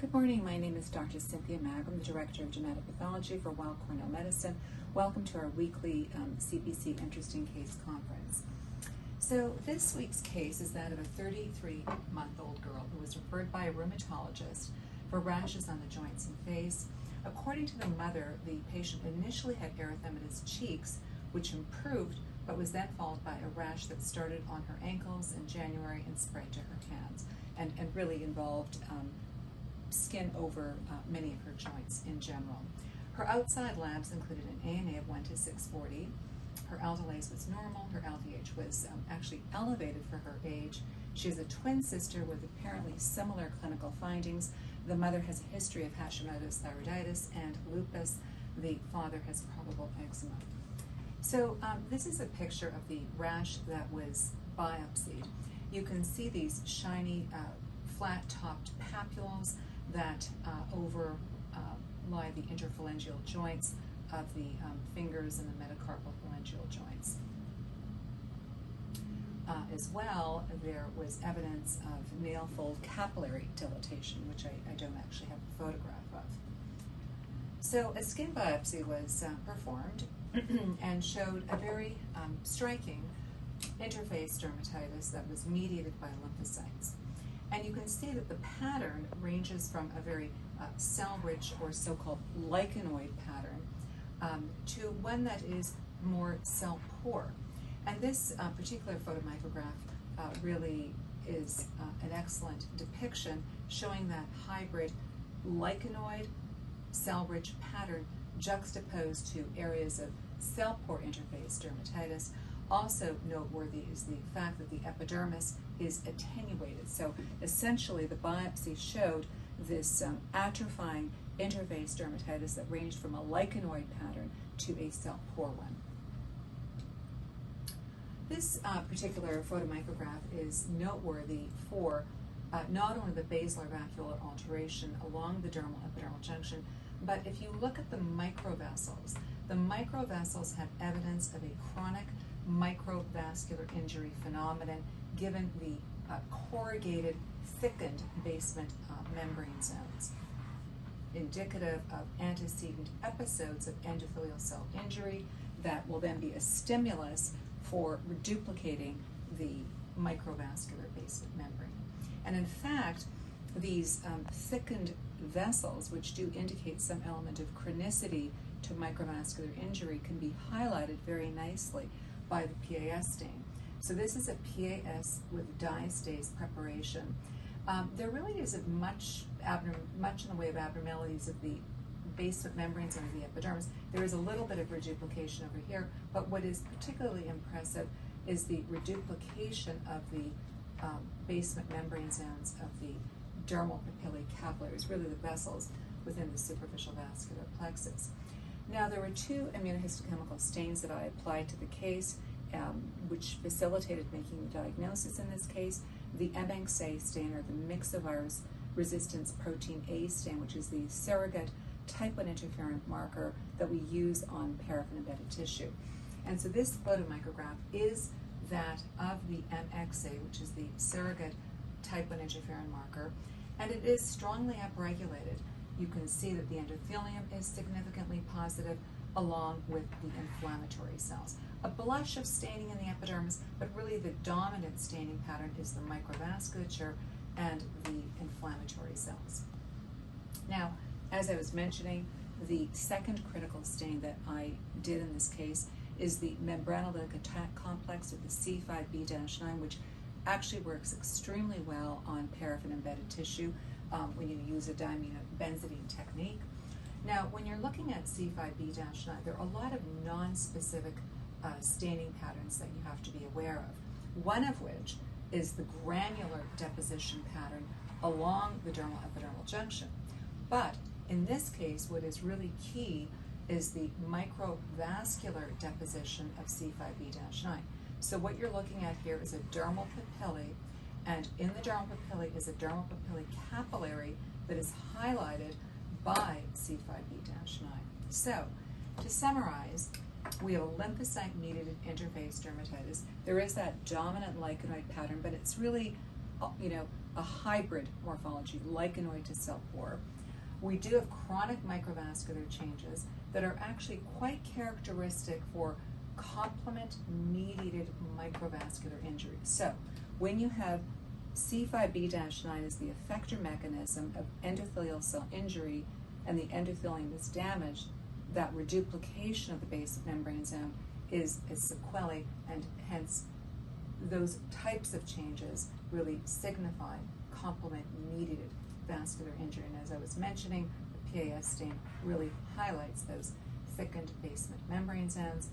Good morning, my name is Dr. Cynthia Magro. I'm the Director of Genetic Pathology for Weill Cornell Medicine. Welcome to our weekly CPC Interesting Case Conference. So this week's case is that of a 33-month-old girl who was referred by a rheumatologist for rashes on the joints and face. According to the mother, the patient initially had erythematous cheeks, which improved, but was then followed by a rash that started on her ankles in January and spread to her hands, and really involved skin over many of her joints in general. Her outside labs included an ANA of 1 to 640. Her aldolase was normal. Her LDH was actually elevated for her age. She has a twin sister with apparently similar clinical findings. The mother has a history of Hashimoto's thyroiditis and lupus. The father has probable eczema. So this is a picture of the rash that was biopsied. You can see these shiny, flat-topped papules that overlie the interphalangeal joints of the fingers and the metacarpal phalangeal joints. As well, there was evidence of nail fold capillary dilatation, which I don't actually have a photograph of. So a skin biopsy was performed and showed a very striking interface dermatitis that was mediated by lymphocytes. And you can see that the pattern ranges from a very cell-rich or so-called lichenoid pattern to one that is more cell-poor. And this particular photomicrograph really is an excellent depiction showing that hybrid lichenoid cell-rich pattern juxtaposed to areas of cell-poor interface dermatitis. Also noteworthy is the fact that the epidermis is attenuated. So essentially the biopsy showed this atrophying interface dermatitis that ranged from a lichenoid pattern to a cell-poor one. This particular photomicrograph is noteworthy for not only the basilar vacuolar alteration along the dermal epidermal junction, but if you look at the microvessels have evidence of a chronic microvascular injury phenomenon given the corrugated, thickened basement membrane zones, indicative of antecedent episodes of endothelial cell injury that will then be a stimulus for reduplicating the microvascular basement membrane. And in fact, these thickened vessels, which do indicate some element of chronicity to microvascular injury, can be highlighted very nicely by the PAS stain. So this is a PAS with diastase preparation. There really isn't much in the way of abnormalities of the basement membranes under the epidermis. There is a little bit of reduplication over here, but what is particularly impressive is the reduplication of the basement membrane zones of the dermal papillae capillaries, really the vessels within the superficial vascular plexus. Now, there were 2 immunohistochemical stains that I applied to the case, which facilitated making the diagnosis in this case. The Assay stain, or the myxovirus resistance protein A stain, which is the surrogate type 1 interferon marker that we use on paraffin-embedded tissue. And so this photomicrograph is that of the MXA, which is the surrogate type 1 interferon marker, and it is strongly upregulated. You can see that the endothelium is significantly positive along with the inflammatory cells. A blush of staining in the epidermis, but really the dominant staining pattern is the microvasculature and the inflammatory cells. Now, as I was mentioning, the second critical stain that I did in this case is the membranolytic attack complex, or the C5b-9, which actually works extremely well on paraffin-embedded tissue when you use a diaminobenzidine technique. Now, when you're looking at C5b-9, there are a lot of non-specific staining patterns that you have to be aware of, one of which is the granular deposition pattern along the dermal epidermal junction. But in this case, what is really key is the microvascular deposition of C5b-9. So what you're looking at here is a dermal papillae, and in the dermal papillae is a dermal papillae capillary that is highlighted by C5b-9. So, to summarize, we have a lymphocyte-mediated interface dermatitis. There is that dominant lichenoid pattern, but it's really, a hybrid morphology, lichenoid to cell pore. We do have chronic microvascular changes that are actually quite characteristic for complement-mediated microvascular injury. So when you have C5b-9 as the effector mechanism of endothelial cell injury and the endothelium is damaged, that reduplication of the basement membrane zone is sequelae, and hence those types of changes really signify complement-mediated vascular injury. And as I was mentioning, the PAS stain really highlights those thickened basement membrane zones.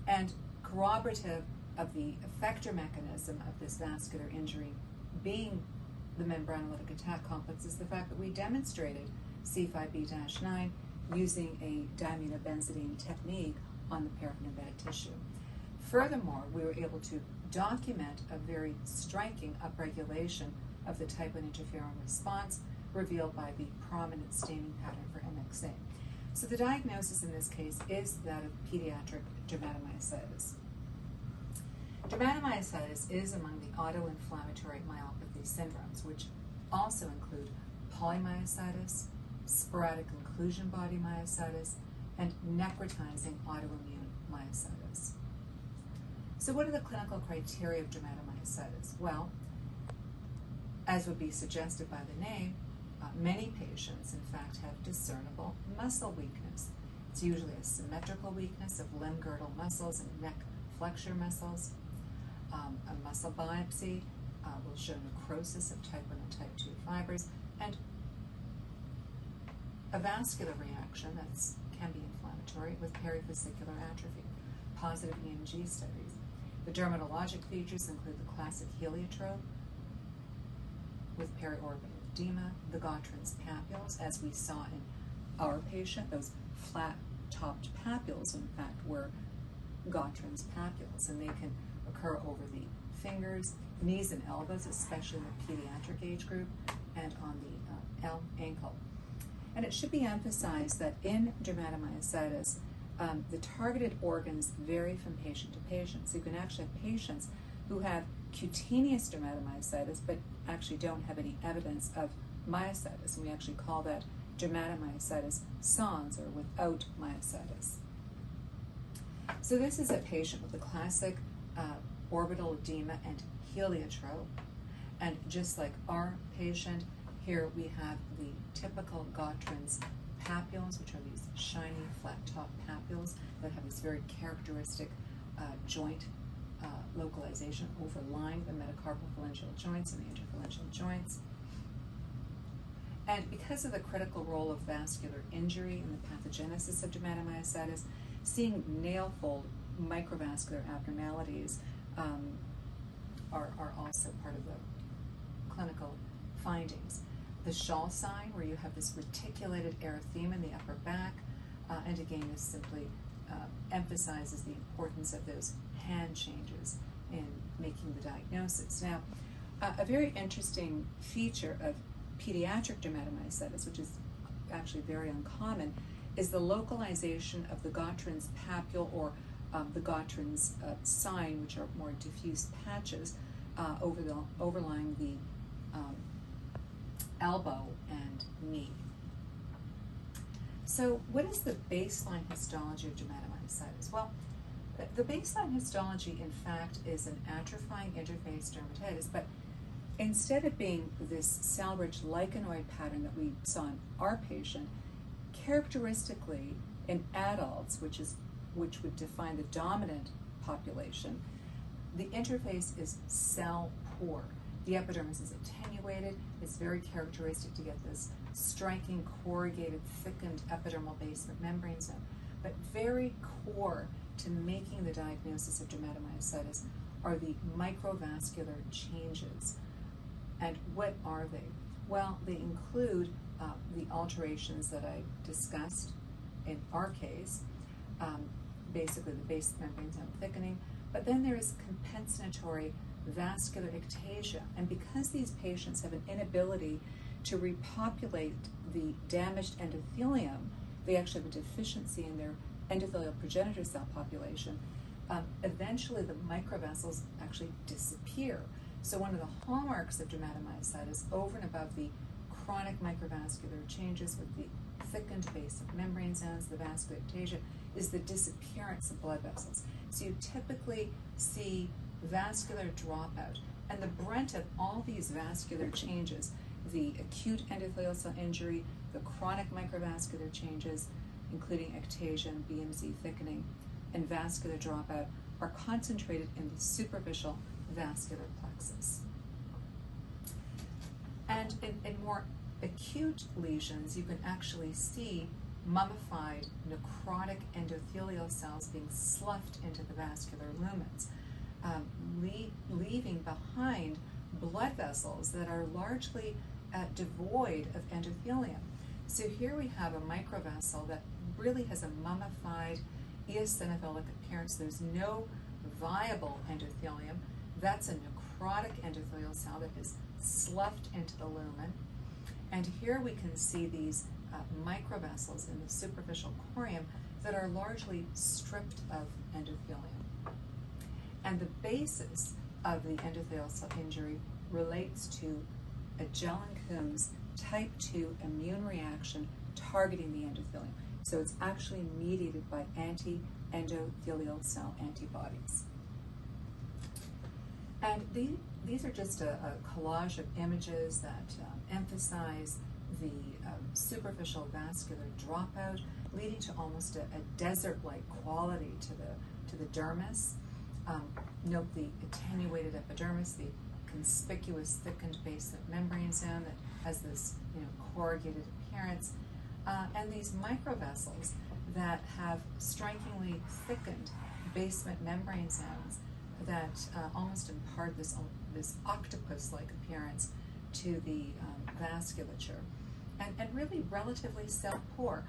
And corroborative of the effector mechanism of this vascular injury being the membranolytic attack complex is the fact that we demonstrated C5b-9 using a diaminobenzidine technique on the paraffin-embedded tissue. Furthermore, we were able to document a very striking upregulation of the type 1 interferon response revealed by the prominent staining pattern for MXA. So the diagnosis in this case is that of pediatric dermatomyositis. Dermatomyositis is among the autoinflammatory myopathy syndromes, which also include polymyositis, sporadic inclusion body myositis, and necrotizing autoimmune myositis. So what are the clinical criteria of dermatomyositis? Well, as would be suggested by the name, many patients, in fact, have discernible muscle weakness. It's usually a symmetrical weakness of limb girdle muscles and neck flexure muscles. A muscle biopsy will show necrosis of type 1 and type 2 fibers, and a vascular reaction that can be inflammatory with perivesicular atrophy. Positive EMG studies. The dermatologic features include the classic heliotrope with periorbital edema, the Gottron's papules, as we saw in our patient. Those flat-topped papules, in fact, were Gottron's papules, and they can occur over the fingers, knees, and elbows, especially in the pediatric age group, and on the ankle. And it should be emphasized that in dermatomyositis, the targeted organs vary from patient to patient. So you can actually have patients who have cutaneous dermatomyositis but actually don't have any evidence of myositis, and we actually call that dermatomyositis sans, or without myositis. So this is a patient with the classic orbital edema and heliotrope, and just like our patient, here we have the typical Gottron's papules, which are these shiny flat-top papules that have this very characteristic joint localization overlying the metacarpophalangeal joints and the interphalangeal joints. And because of the critical role of vascular injury in the pathogenesis of dermatomyositis, seeing nail-fold microvascular abnormalities are also part of the clinical findings. The Shaw sign, where you have this reticulated erythema in the upper back, and again, this simply emphasizes the importance of those hand changes in making the diagnosis. Now, a very interesting feature of pediatric dermatomyositis, which is actually very uncommon, is the localization of the Gottron's papule, or the Gottron's sign, which are more diffuse patches overlying the elbow and knee. So what is the baseline histology of dermatomyositis? Well, the baseline histology, in fact, is an atrophying interface dermatitis, but instead of being this cell-rich lichenoid pattern that we saw in our patient, characteristically in adults, which would define the dominant population, the interface is cell poor. The epidermis is attenuated. It's very characteristic to get this striking, corrugated, thickened epidermal basement membrane zone. But very core to making the diagnosis of dermatomyositis are the microvascular changes. And what are they? Well, they include the alterations that I discussed in our case, basically the base membrane zone thickening, but then there is compensatory vascular ectasia. And because these patients have an inability to repopulate the damaged endothelium, they actually have a deficiency in their endothelial progenitor cell population. Eventually the microvessels actually disappear. So one of the hallmarks of dermatomyositis, over and above the chronic microvascular changes with the thickened base of membrane zones, the vascular ectasia, is the disappearance of blood vessels. So you typically see vascular dropout, and the brunt of all these vascular changes, the acute endothelial cell injury, the chronic microvascular changes, including ectasia and BMZ thickening, and vascular dropout, are concentrated in the superficial vascular plexus. And in more acute lesions, you can actually see mummified necrotic endothelial cells being sloughed into the vascular lumens, leaving behind blood vessels that are largely devoid of endothelium. So here we have a microvessel that really has a mummified eosinophilic appearance. There's no viable endothelium. That's a necrotic endothelial cell that is sloughed into the lumen. And here we can see these microvessels in the superficial corium that are largely stripped of endothelium. And the basis of the endothelial cell injury relates to a Jellincombe's type 2 immune reaction targeting the endothelium. So it's actually mediated by anti-endothelial cell antibodies. And these are just a collage of images that emphasize the superficial vascular dropout, leading to almost a desert-like quality to the dermis. Note the attenuated epidermis, the conspicuous thickened basement membrane zone that has this corrugated appearance, and these microvessels that have strikingly thickened basement membrane zones that almost impart this octopus-like appearance to the vasculature, and really relatively cell-poor.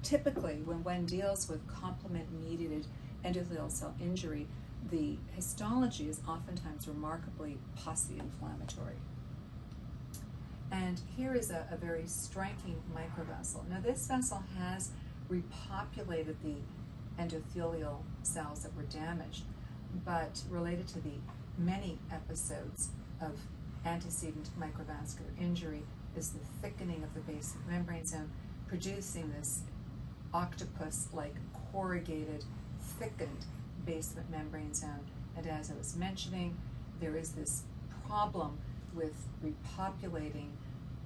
Typically, when one deals with complement-mediated endothelial cell injury, the histology is oftentimes remarkably post-inflammatory. And here is a very striking microvessel. Now, this vessel has repopulated the endothelial cells that were damaged, but related to the many episodes of antecedent microvascular injury is the thickening of the basement membrane zone, producing this octopus-like corrugated, thickened basement membrane zone. And as I was mentioning, there is this problem with repopulating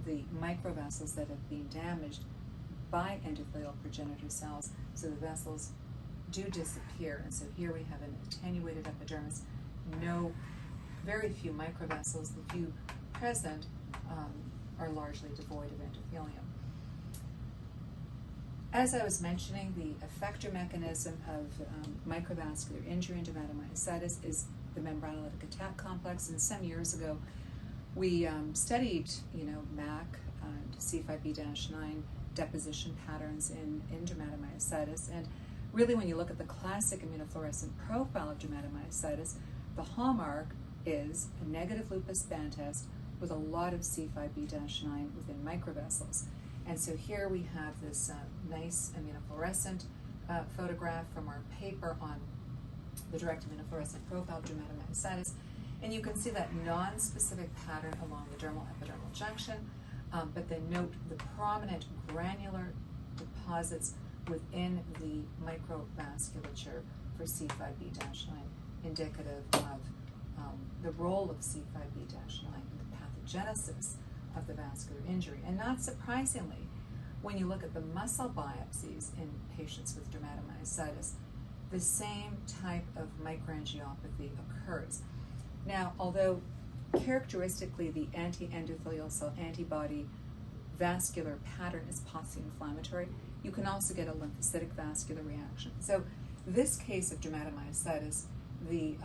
the microvessels that have been damaged by endothelial progenitor cells, so the vessels do disappear. And so here we have an attenuated epidermis, very few microvessels. The few present are largely devoid of endothelium. As I was mentioning, the effector mechanism of microvascular injury and dermatomyositis is the membranolytic attack complex. And some years ago, we studied, MAC and C5b-9 deposition patterns in dermatomyositis. And really, when you look at the classic immunofluorescent profile of dermatomyositis, the hallmark is a negative lupus band test with a lot of C5b-9 within microvessels. And so here we have this nice immunofluorescent photograph from our paper on the direct immunofluorescent profile of dermatomyositis. And you can see that non-specific pattern along the dermal epidermal junction, but then note the prominent granular deposits within the microvasculature for C5b-9, indicative of the role of C5b-9 in the pathogenesis of the vascular injury. And not surprisingly, when you look at the muscle biopsies in patients with dermatomyositis, the same type of microangiopathy occurs. Now, although characteristically the anti-endothelial cell antibody vascular pattern is post-inflammatory, you can also get a lymphocytic vascular reaction. So this case of dermatomyositis, the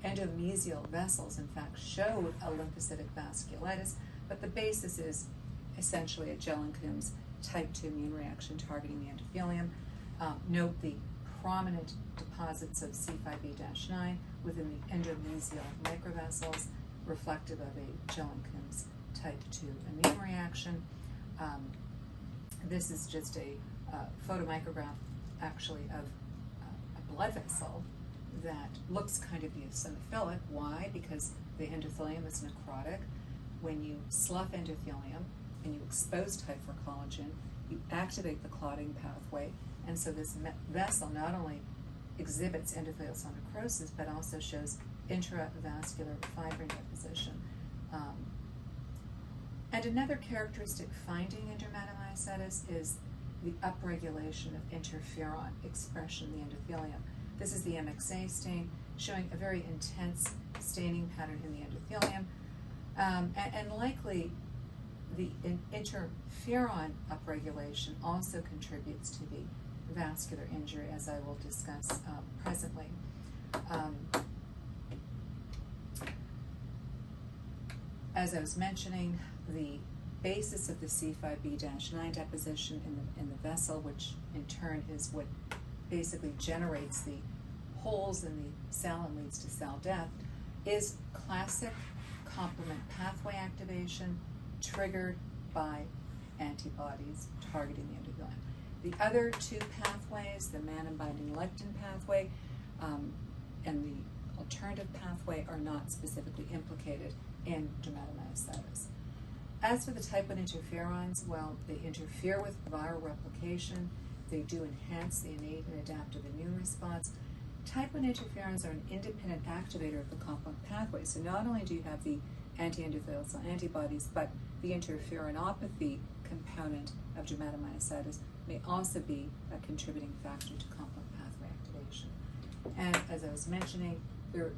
endomesial vessels, in fact, showed a lymphocytic vasculitis, but the basis is essentially a Jellincombe's type 2 immune reaction targeting the endothelium. Note the prominent deposits of C5b-9 within the endomesial microvessels, reflective of a Jellincombe's type 2 immune reaction. This is just a photomicrograph, actually, of a blood vessel that looks kind of eosinophilic. Why? Because the endothelium is necrotic. When you slough endothelium and you expose type 4 collagen, you activate the clotting pathway, and so this vessel not only exhibits endothelial cell necrosis, but also shows intravascular fibrin deposition. And another characteristic finding in dermatomyositis is the upregulation of interferon expression in the endothelium. This is the MXA stain, showing a very intense staining pattern in the endothelium, and likely the interferon upregulation also contributes to the vascular injury, as I will discuss presently. As I was mentioning, the basis of the C5b-9 deposition in the vessel, which in turn is what basically generates the holes in the cell and leads to cell death, is classic complement pathway activation triggered by antibodies targeting the endothelium. The other two pathways, the mannan-binding lectin pathway and the alternative pathway, are not specifically implicated in dermatomyositis. As for the type 1 interferons, well, they interfere with viral replication. They do enhance the innate and adaptive immune response. Type 1 interferons are an independent activator of the complement pathway. So not only do you have the anti-endothelial cell antibodies, but the interferonopathy component of dermatomyositis may also be a contributing factor to complement pathway activation. And as I was mentioning, the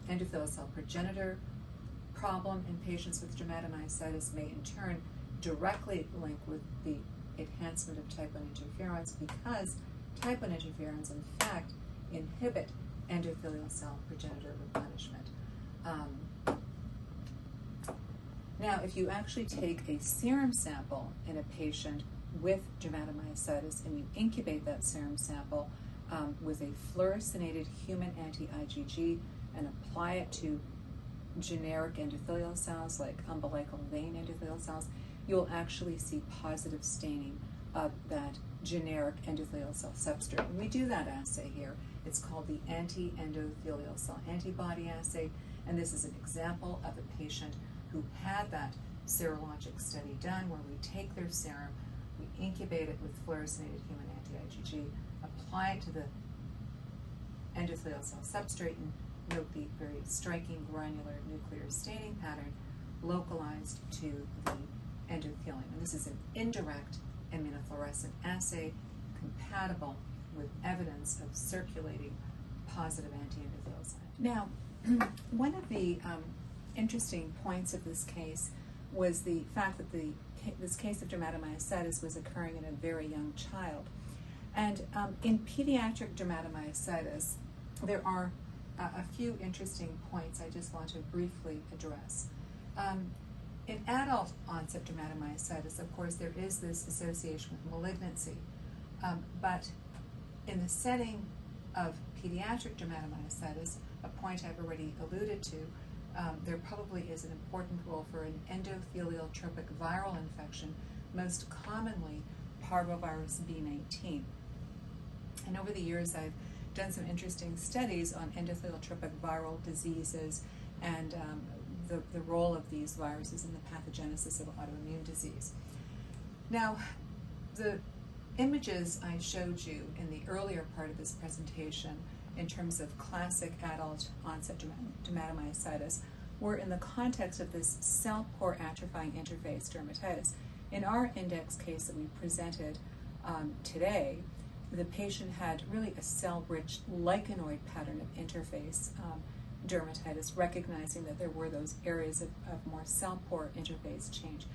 endothelial cell progenitor problem in patients with dermatomyositis may in turn directly link with the enhancement of type 1 interferons, because type 1 interferons in fact inhibit endothelial cell progenitor replenishment. Now, if you actually take a serum sample in a patient with dermatomyositis and you incubate that serum sample with a fluorescinated human anti-IgG and apply it to generic endothelial cells like umbilical vein endothelial cells, you'll actually see positive staining of that generic endothelial cell substrate. And we do that assay here. It's called the Anti-Endothelial Cell Antibody Assay, and this is an example of a patient who had that serologic study done, where we take their serum, we incubate it with fluorescinated human anti-IgG, apply it to the endothelial cell substrate, and note the very striking granular nuclear staining pattern localized to the endothelium. And this is an indirect immunofluorescent assay compatible with evidence of circulating positive anti-endothelial signs. Now, one of the interesting points of this case was the fact that this case of dermatomyositis was occurring in a very young child. And in pediatric dermatomyositis, there are a few interesting points I just want to briefly address. In adult onset dermatomyositis, of course, there is this association with malignancy, but in the setting of pediatric dermatomyositis, a point I've already alluded to, there probably is an important role for an endothelial tropic viral infection, most commonly parvovirus B19. And over the years, I've done some interesting studies on endothelial tropic viral diseases and the role of these viruses in the pathogenesis of autoimmune disease. Now, the images I showed you in the earlier part of this presentation in terms of classic adult onset dermatomyositis were in the context of this cell-pore atrophying interface dermatitis. In our index case that we presented today, the patient had really a cell-rich lichenoid pattern of interface dermatitis, recognizing that there were those areas of more cell-pore interface change.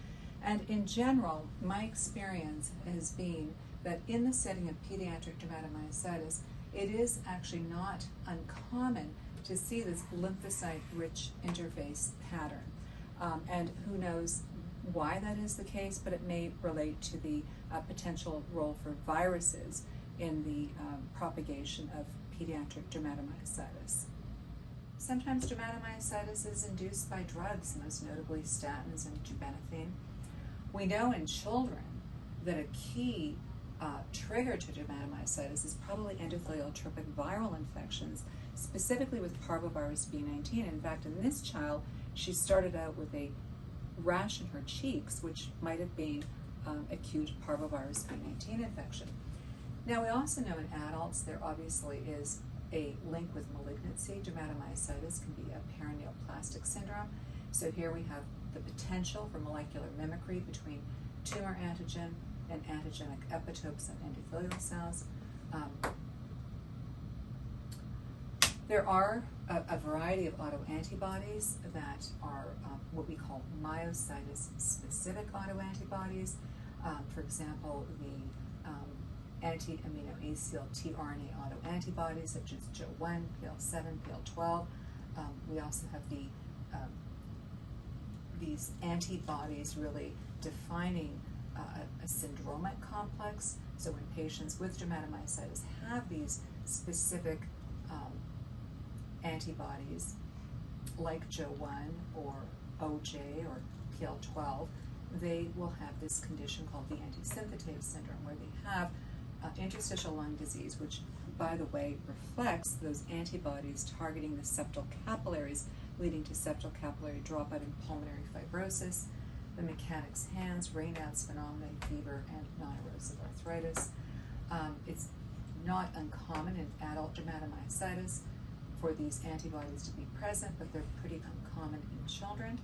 And in general, my experience has been that in the setting of pediatric dermatomyositis, it is actually not uncommon to see this lymphocyte-rich interface pattern. And who knows why that is the case, but it may relate to the potential role for viruses in the propagation of pediatric dermatomyositis. Sometimes dermatomyositis is induced by drugs, most notably statins and terbinafine. We know in children that a key trigger to dermatomyositis is probably endothelial tropic viral infections, specifically with parvovirus B19. In fact, in this child, she started out with a rash in her cheeks, which might have been acute parvovirus B19 infection. Now, we also know in adults there obviously is a link with malignancy. Dermatomyositis can be a paraneoplastic syndrome. So here we have the potential for molecular mimicry between tumor antigen and antigenic epitopes on endothelial cells. There are a variety of autoantibodies that are what we call myositis-specific autoantibodies. For example, the anti-immunohistochemical tRNA autoantibodies such as Jo1, PL7, PL12. We also have these antibodies really defining a syndromic complex. So when patients with dermatomyositis have these specific antibodies like Jo1 or OJ or PL12, they will have this condition called the antisynthetase syndrome, where they have interstitial lung disease, which, by the way, reflects those antibodies targeting the septal capillaries, leading to septal capillary dropout and pulmonary fibrosis, the mechanic's hands, Raynaud's phenomenon, fever, and non-erosive arthritis. It's not uncommon in adult dermatomyositis for these antibodies to be present, but they're pretty uncommon in children.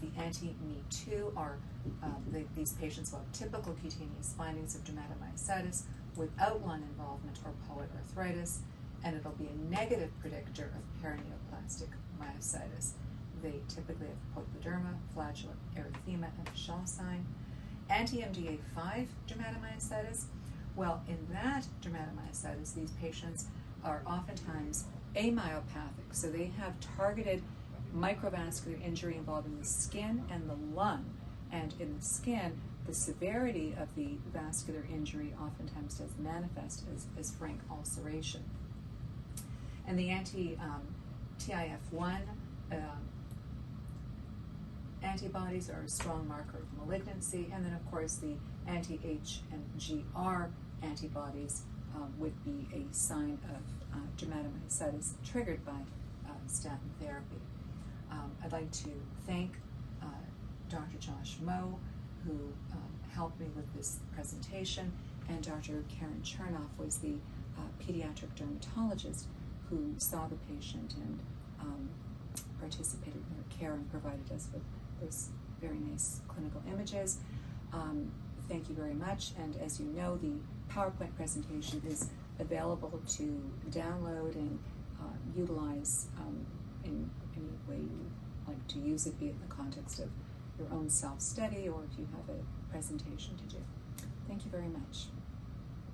The anti-Me2 are these patients will have typical cutaneous findings of dermatomyositis without lung involvement or polyarthritis, and it'll be a negative predictor of paraneoplastic myositis. They typically have poikiloderma, flagellant erythema, and a Shaw sign. Anti-MDA5 dermatomyositis, well, in that dermatomyositis, these patients are oftentimes amyopathic, so they have targeted microvascular injury involving the skin and the lung. And in the skin, the severity of the vascular injury oftentimes does manifest as frank ulceration. And the anti-TIF1 antibodies are a strong marker of malignancy. And then, of course, the anti-H and GR antibodies would be a sign of dermatomyositis triggered by statin therapy. I'd like to thank Dr. Josh Moe, who helped me with this presentation, and Dr. Karen Chernoff was the pediatric dermatologist who saw the patient and participated in her care and provided us with those very nice clinical images. Thank you very much, and as you know, the PowerPoint presentation is available to download and utilize in any way you like to use it, be it in the context of your own self-study or if you have a presentation to do. Thank you very much.